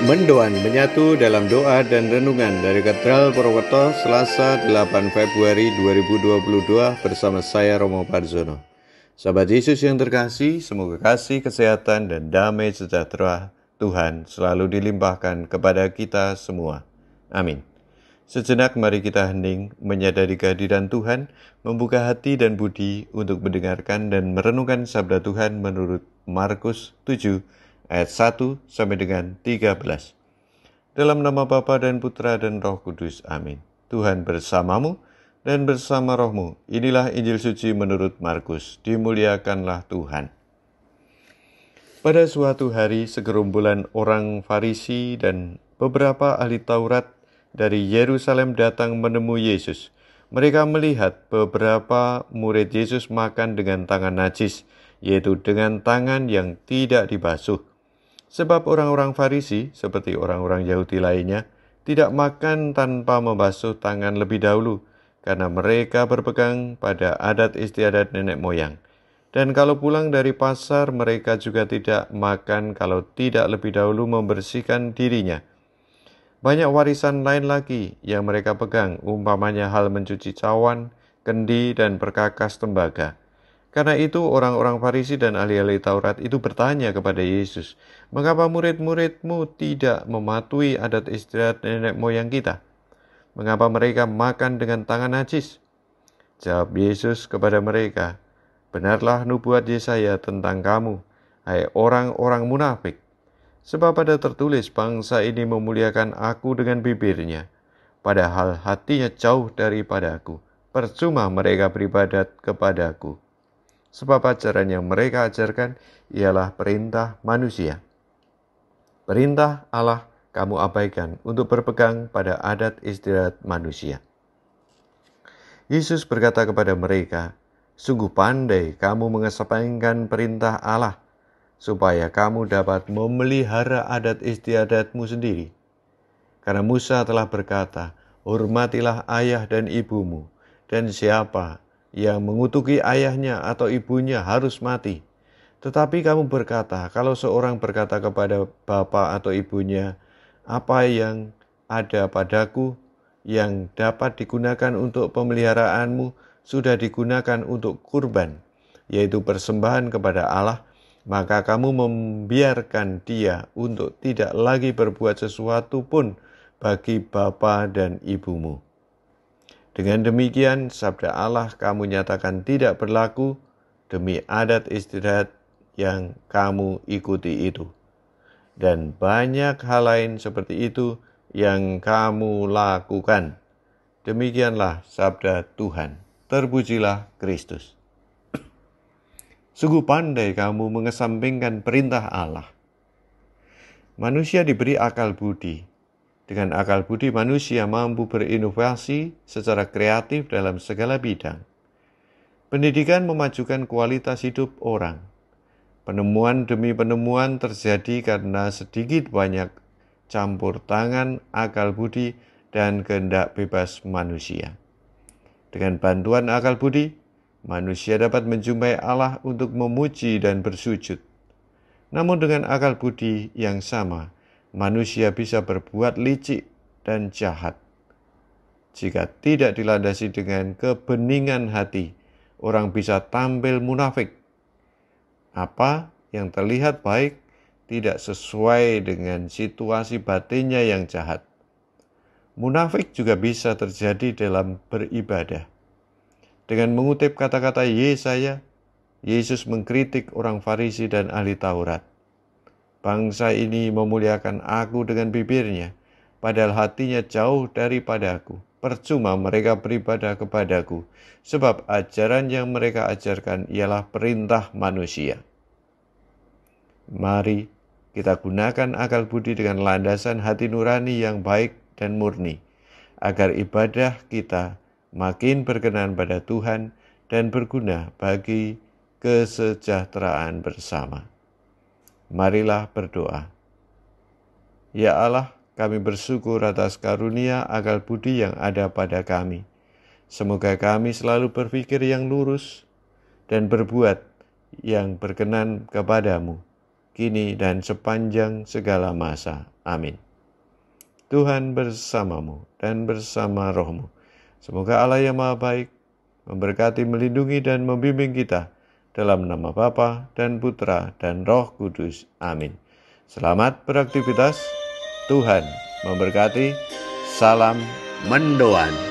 Mendoan menyatu dalam doa dan renungan dari Katedral Purwokerto Selasa 8 Februari 2022 bersama saya Romo Parzono. Sahabat Yesus yang terkasih, semoga kasih, kesehatan, dan damai sejahtera Tuhan selalu dilimpahkan kepada kita semua. Amin. Sejenak mari kita hening menyadari kehadiran Tuhan, membuka hati dan budi untuk mendengarkan dan merenungkan sabda Tuhan menurut Markus 7 ayat 1 sampai dengan 13. Dalam nama Bapa dan Putra dan Roh Kudus. Amin. Tuhan bersamamu dan bersama rohmu. Inilah Injil suci menurut Markus. Dimuliakanlah Tuhan. Pada suatu hari segerombolan orang Farisi dan beberapa ahli Taurat dari Yerusalem datang menemui Yesus. Mereka melihat beberapa murid Yesus makan dengan tangan najis, yaitu dengan tangan yang tidak dibasuh. Sebab orang-orang Farisi, seperti orang-orang Yahudi lainnya, tidak makan tanpa membasuh tangan lebih dahulu, karena mereka berpegang pada adat istiadat nenek moyang. Dan kalau pulang dari pasar, mereka juga tidak makan kalau tidak lebih dahulu membersihkan dirinya. Banyak warisan lain lagi yang mereka pegang, umpamanya hal mencuci cawan, kendi, dan perkakas tembaga. Karena itu orang-orang Farisi dan ahli-ahli Taurat itu bertanya kepada Yesus, "Mengapa murid-muridmu tidak mematuhi adat istiadat nenek moyang kita? Mengapa mereka makan dengan tangan najis?" Jawab Yesus kepada mereka, "Benarlah nubuat Yesaya tentang kamu, hai orang-orang munafik. Sebab ada tertulis, bangsa ini memuliakan aku dengan bibirnya, padahal hatinya jauh daripada aku. Percuma mereka beribadat kepadaku. Sebab ajaran yang mereka ajarkan ialah perintah manusia. Perintah Allah kamu abaikan untuk berpegang pada adat istiadat manusia." Yesus berkata kepada mereka, "Sungguh pandai kamu mengesampingkan perintah Allah, supaya kamu dapat memelihara adat istiadatmu sendiri. Karena Musa telah berkata, hormatilah ayah dan ibumu, dan siapa yang mengutuki ayahnya atau ibunya harus mati. Tetapi kamu berkata, kalau seorang berkata kepada bapa atau ibunya, apa yang ada padaku yang dapat digunakan untuk pemeliharaanmu sudah digunakan untuk kurban, yaitu persembahan kepada Allah, maka kamu membiarkan dia untuk tidak lagi berbuat sesuatu pun bagi bapa dan ibumu. Dengan demikian, sabda Allah kamu nyatakan tidak berlaku demi adat istiadat yang kamu ikuti itu. Dan banyak hal lain seperti itu yang kamu lakukan. Demikianlah sabda Tuhan. Terpujilah Kristus. Sungguh pandai kamu mengesampingkan perintah Allah. Manusia diberi akal budi. Dengan akal budi manusia mampu berinovasi secara kreatif dalam segala bidang. Pendidikan memajukan kualitas hidup orang. Penemuan demi penemuan terjadi karena sedikit banyak campur tangan akal budi dan kehendak bebas manusia. Dengan bantuan akal budi, manusia dapat menjumpai Allah untuk memuji dan bersujud. Namun dengan akal budi yang sama, manusia bisa berbuat licik dan jahat. Jika tidak dilandasi dengan kebeningan hati, orang bisa tampil munafik. Apa yang terlihat baik tidak sesuai dengan situasi batinnya yang jahat. Munafik juga bisa terjadi dalam beribadah. Dengan mengutip kata-kata Yesaya, Yesus mengkritik orang Farisi dan ahli Taurat. Bangsa ini memuliakan aku dengan bibirnya, padahal hatinya jauh daripada aku. Percuma mereka beribadah kepadaku, sebab ajaran yang mereka ajarkan ialah perintah manusia. Mari kita gunakan akal budi dengan landasan hati nurani yang baik dan murni, agar ibadah kita makin berkenan pada Tuhan dan berguna bagi kesejahteraan bersama. Marilah berdoa. Ya Allah, kami bersyukur atas karunia akal budi yang ada pada kami. Semoga kami selalu berpikir yang lurus dan berbuat yang berkenan kepadamu. kini, dan sepanjang segala masa. Amin. Tuhan bersamamu dan bersama rohmu. Semoga Allah yang Maha Baik memberkati, melindungi, dan membimbing kita dalam nama Bapa dan Putra dan Roh Kudus. Amin. Selamat beraktivitas. Tuhan memberkati. Salam mendoan.